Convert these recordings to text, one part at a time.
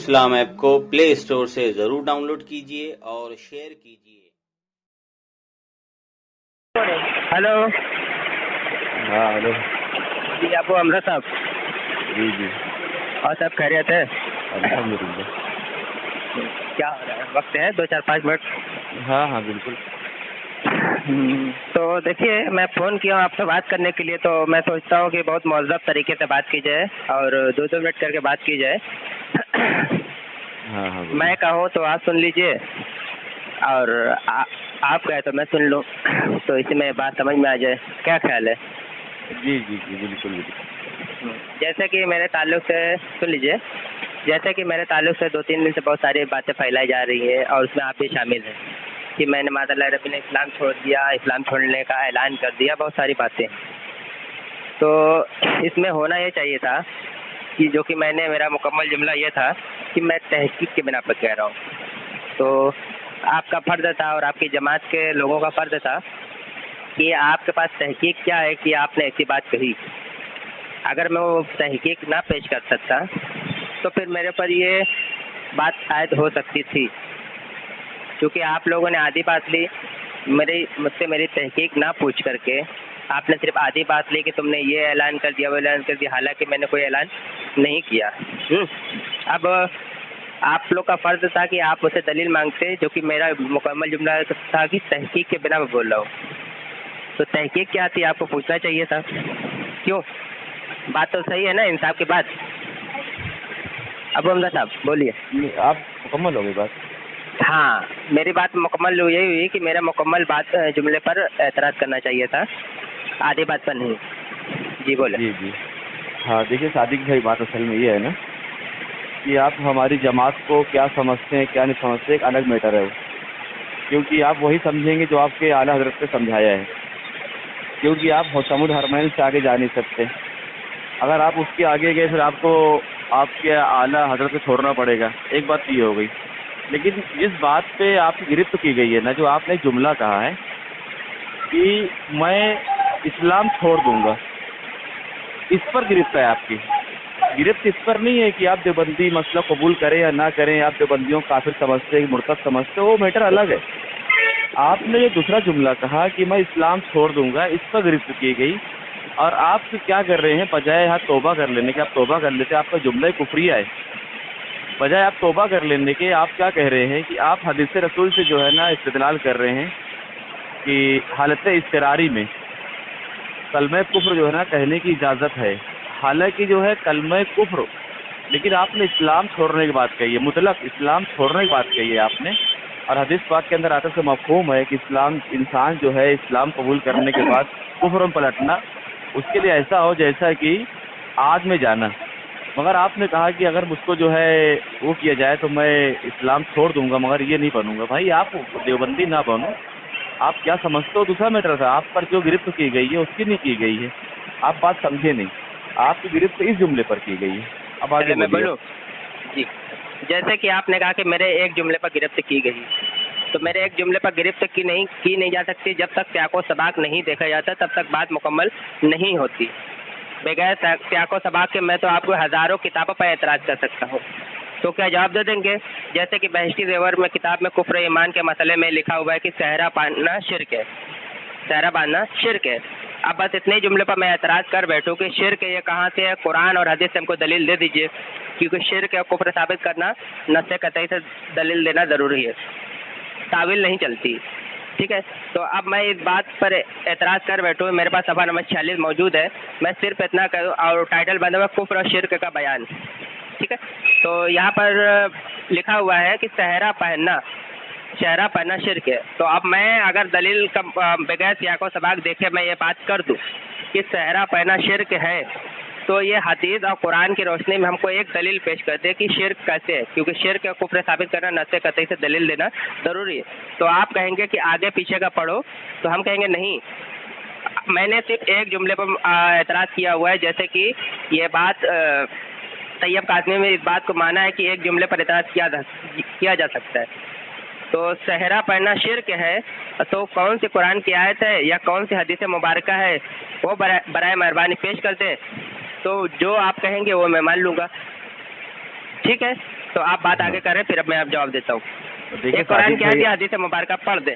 اسلام app کو پلے store سے ضرور ڈاؤن لوڈ کیجیے اور شیئر کیجیے۔ ہلو، ہاں ہلو، جی ابو امرت صاحب، جی جی اور سب خیریت ہے؟ الحمدللہ۔ کیا ہو رہا ہے؟ وقت ہے 2-4-5 منٹ؟ ہاں ہاں بالکل۔ تو دیکھیے، میں فون کیا ہوں آپ سے بات کرنے کے لیے، تو میں سوچتا ہوں کہ بہت مہذب طریقے سے بات کی جائے اور 2 منٹ کر کے بات کی جائے۔ ہاں ہاں میں کہوں تو آپ سن لیجئے اور آپ کہے تو میں سن لوں، تو اس میں بات سمجھ میں آ جائے۔ کیا خیال ہے؟ جی جی جی بالکل بالکل۔ جیسے کہ میرے تعلق سے سن لیجئے، جیسے کہ میرے تعلق سے 2-3 دن سے بہت ساری باتیں پھیلائی جا رہی ہیں اور اس میں آپ بھی شامل ہیں کہ میں نے معاذ اللہ رب نے اسلام چھوڑ دیا، اسلام چھوڑنے کا اعلان کر دیا، بہت ساری باتیں۔ تو اس میں ہونا یہ چاہیے تھا کہ جو کہ میرا مکمل جملہ یہ تھا کہ میں تحقیق کے بنا پر کہہ رہا ہوں۔ تو آپ کا فرض تھا اور آپ کی جماعت کے لوگوں کا فرض تھا کہ آپ کے پاس تحقیق کیا ہے کہ آپ نے ایسی بات کہی۔ اگر میں وہ تحقیق نہ پیش کر سکتا تو پھر میرے پر یہ بات عائد ہو سکتی تھی، کیونکہ آپ لوگوں نے آدھی بات لی، مجھ سے میری تحقیق نہ پوچھ کر کے آپ نے صرف آدھی بات لی کہ تم نے یہ اعلان کر دیا، وہ اعلان کر دیا، حالانکہ میں نے کوئی اعلان نہیں کیا۔ اب آپ لوگ کا فرض تھا کہ آپ مجھ سے دلیل مانگتے، جو کہ میرا مکمل جملہ تھا کہ تحقیق کے بنا میں بول رہا ہوں۔ تو تحقیق کیا تھی آپ کو پوچھنا چاہیے تھا۔ کیوں؟ بات تو صحیح ہے نا، انصاف کی بات۔ ابو حمزہ صاحب بولیے۔ آپ مکمل ہو گئی بات؟ ہاں، میری بات مکمل یہی ہوئی کہ میرا مکمل بات جملے پر اعتراض کرنا چاہیے تھا، آدھی بات پر نہیں۔ جی بولے۔ جی جی ہاں، دیکھیے صادق بھائی، بات اصل میں یہ ہے نا کہ آپ ہماری جماعت کو کیا سمجھتے ہیں کیا نہیں سمجھتے، ایک الگ میٹر ہے وہ، کیونکہ آپ وہی سمجھیں گے جو آپ کے اعلیٰ حضرت نے سمجھایا ہے، کیونکہ آپ حسام الحرمین سے آگے جا نہیں سکتے۔ اگر آپ اس کے آگے گئے پھر آپ کو آپ کے اعلیٰ حضرت کو چھوڑنا پڑے گا، ایک بات تو یہ ہو گئی۔ لیکن جس بات پہ آپ کی گرفت کی گئی ہے نا، جو آپ نے جملہ کہا ہے کہ میں اسلام چھوڑ دوں گا، اس پر گرفت ہے آپ کی۔ گرفت اس پر نہیں ہے کہ آپ دیوبندی مسئلہ قبول کریں یا نہ کریں، آپ دیوبندیوں کو کافر سمجھتے ہیں، مرتد سمجھتے، وہ میٹر الگ ہے۔ آپ نے یہ دوسرا جملہ کہا کہ میں اسلام چھوڑ دوں گا، اس پر گرفت کی گئی، اور آپ کیا کر رہے ہیں، بجائے یہاں توبہ کر لینے کے آپ توبہ کر لیتے، آپ کا جملہ کفریہ ہے۔ بجائے آپ توبہ کر لینے کے آپ کیا کہہ رہے ہیں کہ آپ حدیث رسول سے جو ہے نا استدلال کر رہے ہیں کہ حالت اضطراری میں کلمہ کفر جو ہے نا کہنے کی اجازت ہے، حالانکہ جو ہے کلمہ کفر، لیکن آپ نے اسلام چھوڑنے کی بات کہی ہے، مطلق اسلام چھوڑنے کی بات کہی ہے آپ نے، اور حدیث پاک کے اندر آتا سے مفہوم ہے کہ اسلام انسان جو ہے اسلام قبول کرنے کے بعد کفر میں پلٹنا اس کے لیے ایسا ہو جیسا کہ آگ میں جانا۔ مگر آپ نے کہا کہ اگر مجھ کو جو ہے وہ کیا جائے تو میں اسلام چھوڑ دوں گا، مگر یہ نہیں بنوں گا۔ بھائی آپ دیوبندی نہ بنو، آپ کیا سمجھتے ہو دوسرا میٹر تھا، آپ پر جو گرفت کی گئی ہے اس کی نہیں کی گئی ہے، آپ بات سمجھے نہیں، آپ کی گرفت اس جملے پر کی گئی ہے۔ اب آگے میں بولیے۔ بولوں؟ جی، جیسے کہ آپ نے کہا کہ میرے ایک جملے پر گرفت کی گئی، تو میرے ایک جملے پر گرفت کی نہیں جا سکتی، جب تک سیاق و سباق نہیں دیکھا جاتا تب تک بات مکمل نہیں ہوتی۔ بغیر سیاق و سباق کے میں تو آپ کو ہزاروں کتابوں پر اعتراض کر سکتا ہوں، تو کیا جواب دے دیں گے؟ جیسے کہ بہشتی زیور میں کتاب میں کفر ایمان کے مسئلے میں لکھا ہوا ہے کہ صحرا باندھنا شرک ہے، صحرا باندھنا شرک ہے۔ اب بس اتنے جملے پر میں اعتراض کر بیٹھوں کہ شرک یہ کہاں سے ہے؟ قرآن اور حدیث سے ہم کو دلیل دے دیجئے، کیونکہ شرک اور کفر ثابت کرنا نص قطعی سے دلیل دینا ضروری ہے، تعویل نہیں چلتی، ٹھیک ہے؟ تو اب میں اس بات پر اعتراض کر بیٹھوں، میرے پاس صفحہ نمبر 46 موجود ہے، میں صرف اتنا کروں اور ٹائٹل بنا ہوا کفر اور شرک کا بیان، ٹھیک ہے؟ تو یہاں پر لکھا ہوا ہے کہ صحرا پہننا شرک ہے۔ تو اب میں اگر دلیل کا بغیر سیاق و سباق دیکھے میں یہ بات کر دوں کہ صحرا پہننا شرک ہے، تو یہ حدیث اور قرآن کی روشنی میں ہم کو ایک دلیل پیش کر دے کہ شرک کیسے ہے، کیونکہ شرک اور کفر ثابت کرنا نص قطعی سے دلیل دینا ضروری ہے۔ تو آپ کہیں گے کہ آگے پیچھے کا پڑھو، تو ہم کہیں گے نہیں، میں نے صرف ایک جملے پر اعتراض کیا ہوا ہے، جیسے کہ یہ بات طیب قاسمی میں اس بات کو مانا ہے کہ ایک جملے پر اعتراض کیا جا سکتا ہے۔ تو صحرا پہننا شرک ہے، تو کون سی قرآن کی آیت ہے یا کون سی حدیث مبارکہ ہے وہ برائے مہربانی پیش کر دیں، تو جو آپ کہیں گے وہ میں مان لوں گا، ٹھیک ہے؟ تو آپ بات آگے کریں پھر اب میں آپ جواب دیتا ہوں. دیکھیے ایک قرآن صادق کی بھائی، آیت حدیث مبارکہ پڑھ دے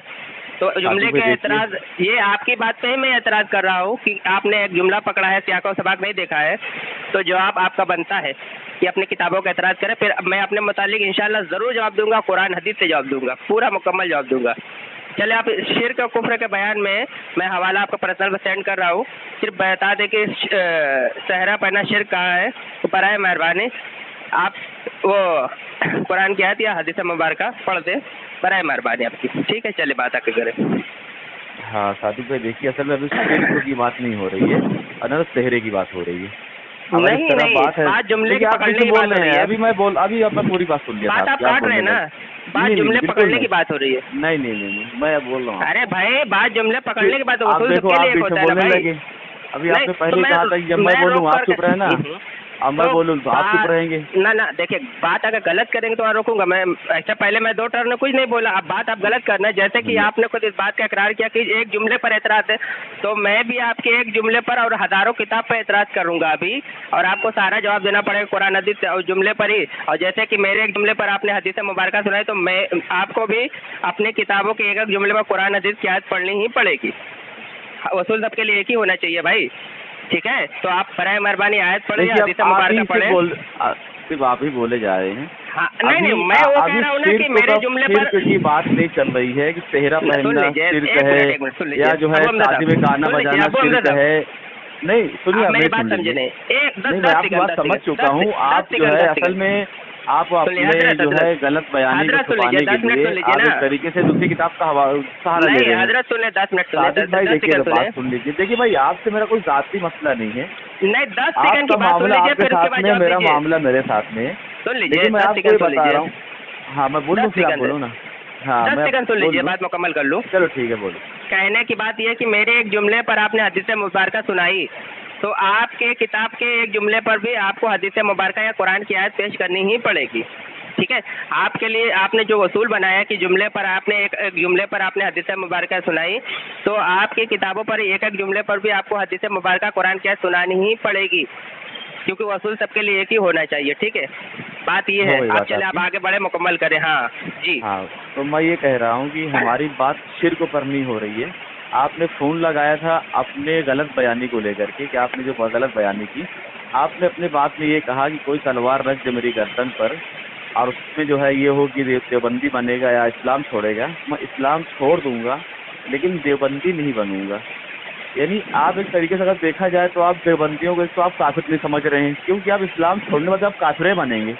تو جملے بھائی کے دیکھیے، اعتراض یہ آپ کی بات پہ ہی میں اعتراض کر رہا ہوں کہ آپ نے ایک جملہ پکڑا ہے, سیاق و سباق نہیں دیکھا ہے, تو جواب آپ کا بنتا ہے کہ اپنی کتابوں کا اعتراض کرے. پھر میں اپنے متعلق انشاءاللہ ضرور جواب دوں گا, قرآن حدیث سے جواب دوں گا, پورا مکمل جواب دوں گا. چلے آپ شرک اور کفر کے بیان میں حوالہ آپ کو پرسنل میں سینڈ کر رہا ہوں, صرف بتا دیں کہ صحرا پہنا شرک کہاں ہے, تو برائے مہربانی آپ وہ قرآن کی آیت یا حدیث مبارکہ پڑھ دیں برائے مہربانی آپ کی. ٹھیک ہے, چلے بات آ کے کریں. ہاں صادق بھائی دیکھیے اصل میں ابھی شرک کی بات نہیں ہو رہی ہے, اگر چہرے کی بات ہو رہی ہے. اگر اس نہیں طرح نہیں, بات ہے, بات جملے دیکھیے کی آپ پکڑنے جیسے کی بول بات ہو رہے رہی ہیں, ہے. ابھی آپ نے پوری بات سن لیا بات تھا آپ کیا کاٹ رہے بولنے ہیں نا, لگے. بات نہیں جملے بالکل پکڑنے کی نہیں, بات ہو رہی ہے. نہیں میں بول رہا ہوں. ارے بھائی بات جملے پکڑنے کی بات آپ اصول سب دیکھو کے آپ لیے ایک بیچ میں ہوتا ہے نا بولنے بھائی. لگے. ابھی آپ نے نہیں پہلے کہا تھا کہ جب میں بولوں آپ چپ رہے نا, اب میں بولوں تو آپ چپ رہیں گے. نہ دیکھیے بات اگر غلط کریں گے تو میں روکوں گا. میں ایسا پہلے میں دو ٹرن کچھ نہیں بولا, اب بات آپ غلط کرنا ہے. جیسے کہ آپ نے خود اس بات کا اقرار کیا کہ ایک جملے پر اعتراض ہے, تو میں بھی آپ کے ایک جملے پر اور ہزاروں کتاب پہ اعتراض کروں گا ابھی, اور آپ کو سارا جواب دینا پڑے گا قرآن حدیث اور جملے پر ہی. اور جیسے کہ میرے ایک جملے پر آپ نے حدیث مبارکہ سنائی, تو میں آپ کو بھی اپنی کتابوں کے ایک ایک جملے پر قرآن حدیث کی آیت پڑھنی ہی پڑے گی. اصول سب کے لیے ایک ہی ہونا چاہیے بھائی. ٹھیک ہے, تو آپ برائے مہربانی آیت پڑھیں یا حدیث مبارکہ پڑھیں. صرف آپ ہی بولے جا رہے ہیں. ہاں نہیں, میں وہ کہہ رہا ہوں نا کہ میرے جملے پر شرک کی بات نہیں چل رہی ہے کہ صحرا پہننا شرک ہے یا جو ہے شادی میں گانا بجانا شرک ہے. نہیں سنیے, میری بات سمجھے نہیں, نہیں میں آپ کی بات سمجھ چکا ہوں. آپ جو ہے اصل میں آپ اپنے جو ہے غلط بیانی کو چھپانے کے لیے آپ ایک طریقے سے دوسری کتاب کا سہارا لے رہے ہیں. حضرت سنیں 10 منٹ سنیں. صادق بھائی دیکھیے بات سن لیجیے. دیکھیے بھائی آپ سے میرا کوئی ذاتی مسئلہ نہیں ہے, نہیں 10 آپ سیکنڈ کا کی بات سن معاملہ لیجیے آپ کے پھر اس کے ساتھ بعد میں, جواب میرا دیجیے. معاملہ میرے ساتھ میں. سن لیجیے, لیکن میں 10 آپ کو سیکنڈ یہ سن بتا رہا لیجیے. ہوں. ہاں میں بول لوں پھر آپ بولو نا. ہاں 10 سیکنڈ سن لیجیے, بول بات مکمل کر لوں. چلو ٹھیک ہے بولو. کہنے کی بات یہ ہے کہ میرے ایک جملے پر آپ نے حدیث مبارکہ سنائی, تو آپ کے کتاب کے ایک جملے پر بھی آپ کو حدیث مبارکہ یا قرآن کی آیت پیش کرنی ہی پڑے گی. ٹھیک ہے, آپ کے لیے آپ نے جو اصول بنایا کہ جملے پر آپ نے ایک جملے پر آپ نے حدیث مبارکہ سنائی, تو آپ کی کتابوں پر ایک ایک جملے پر بھی آپ کو حدیث مبارکہ قرآن کی آیت سنانی ہی پڑے گی, کیونکہ وہ اصول سب کے لیے ایک ہی ہونا چاہیے. ٹھیک ہے, بات یہ ہے. آپ چلے آپ آگے بڑھے, مکمل کریں. ہاں جی. ہاں تو میں یہ کہہ رہا ہوں کہ ہماری بات شرک پر نہیں ہو رہی ہے. آپ نے فون لگایا تھا اپنے غلط بیانی کو لے کر کے کہ آپ نے جو غلط بیانی کی, آپ نے اپنے بات میں یہ کہا کہ کوئی تلوار رکھ دے میری گردن پر اور اس میں جو ہے یہ ہو کہ دیوبندی بنے گا یا اسلام چھوڑے گا. میں اسلام چھوڑ دوں گا لیکن دیوبندی نہیں بنوں گا. یعنی آپ ایک طریقے سے اگر دیکھا جائے تو آپ دیوبندیوں کو اس کو آپ کافر نہیں سمجھ رہے ہیں, کیونکہ آپ اسلام چھوڑنے کے بعد آپ کافرے بنیں گے.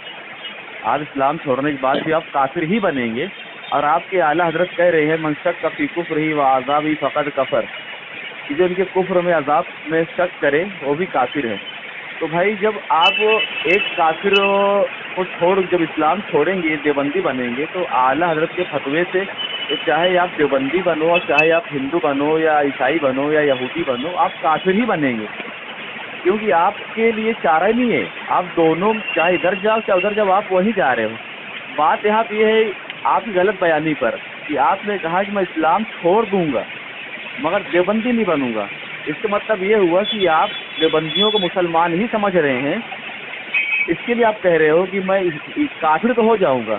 آپ اسلام چھوڑنے کے بعد بھی آپ کافر ہی بنیں گے. اور آپ کے اعلیٰ حضرت کہہ رہے ہیں منشق کا فی کفر ہی و عذاب ہی فقط کفر, کہ جو ان کے کفر میں عذاب میں شک کرے وہ بھی کافر ہے. تو بھائی جب آپ ایک کافر کو جب اسلام چھوڑیں گے دیوبندی بنیں گے, تو اعلیٰ حضرت کے فتوے سے چاہے آپ دیوبندی بنو اور چاہے آپ ہندو بنو یا عیسائی بنو یا یہودی بنو, آپ کافر ہی بنیں گے. کیونکہ آپ کے لیے چارہ نہیں ہے, آپ دونوں چاہے ادھر جاؤ چاہے ادھر جاؤ آپ وہیں جا رہے ہو. بات یہاں پہ یہ ہے آپ کی غلط بیانی پر کہ آپ نے کہا کہ میں اسلام چھوڑ دوں گا مگر دیوبندی نہیں بنوں گا. اس کا مطلب یہ ہوا کہ آپ دیوبندیوں کو مسلمان ہی سمجھ رہے ہیں. اس کے لیے آپ کہہ رہے ہو کہ میں کافر تو ہو جاؤں گا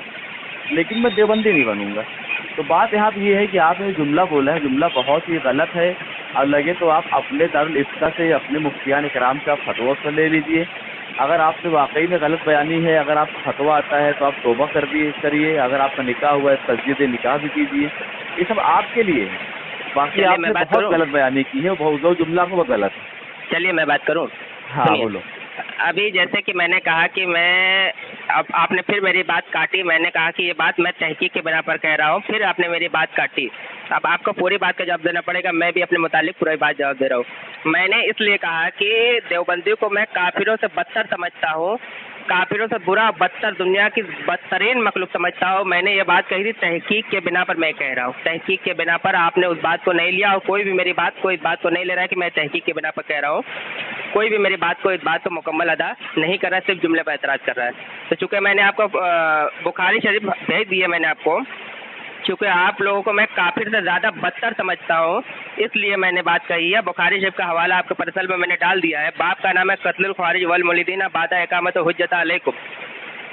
لیکن میں دیوبندی نہیں بنوں گا. تو بات یہاں پہ یہ ہے کہ آپ نے جملہ بولا ہے, جملہ بہت ہی غلط ہے. اور لگے تو آپ اپنے دارالفتہ سے اپنے مفتیان کرام سے آپ فتویٰ سے لے لیجئے. اگر آپ سے واقعی میں غلط بیانی ہے, اگر آپ کو فتویٰ آتا ہے تو آپ توبہ کریے. اگر آپ کا نکاح ہوا ہے تجدید نکاح بھی کیجیے. یہ سب آپ کے لیے ہے. باقی آپ نے بہت غلط بیانی کی ہے, وہ جملہ کو بہت غلط ہے. چلیے میں بات کروں. ہاں بولو. ابھی جیسے کہ میں نے کہا کہ اب آپ نے پھر میری بات کاٹی. میں نے کہا کہ یہ بات میں تحقیق کے بنا پر کہہ رہا ہوں, پھر آپ نے میری بات کاٹی. اب آپ کو پوری بات کا جواب دینا پڑے گا. میں بھی اپنے متعلق پوری بات جواب دے رہا ہوں. میں نے اس لیے کہا کہ دیوبندیوں کو میں کافروں سے بدتر سمجھتا ہوں, کافروں سے برا بدتر, دنیا کی بدترین مخلوق سمجھتا ہوں. میں نے یہ بات کہی تھی تحقیق کے بنا پر. میں کہہ رہا ہوں تحقیق کے بنا پر. آپ نے اس بات کو نہیں لیا اور کوئی بھی میری بات کو اس بات کو نہیں لے رہا ہے کہ میں تحقیق کے بنا پر کہہ رہا ہوں. کوئی بھی میری بات کو اس بات کو مکمل ادا نہیں کر رہا ہے, صرف جملے پر اعتراض کر رہا ہے. تو چونکہ میں نے آپ کو بخاری شریف بھیج دی ہے, میں نے آپ کو, چونکہ آپ لوگوں کو میں کافر سے زیادہ بدتر سمجھتا ہوں اس لیے میں نے بات کہی ہے. بخاری شریف کا حوالہ آپ کے پرسنل میں نے ڈال دیا ہے. باب کا نام ہے قتل الخوارج والملحدین بعد اقامت حجت علیکم.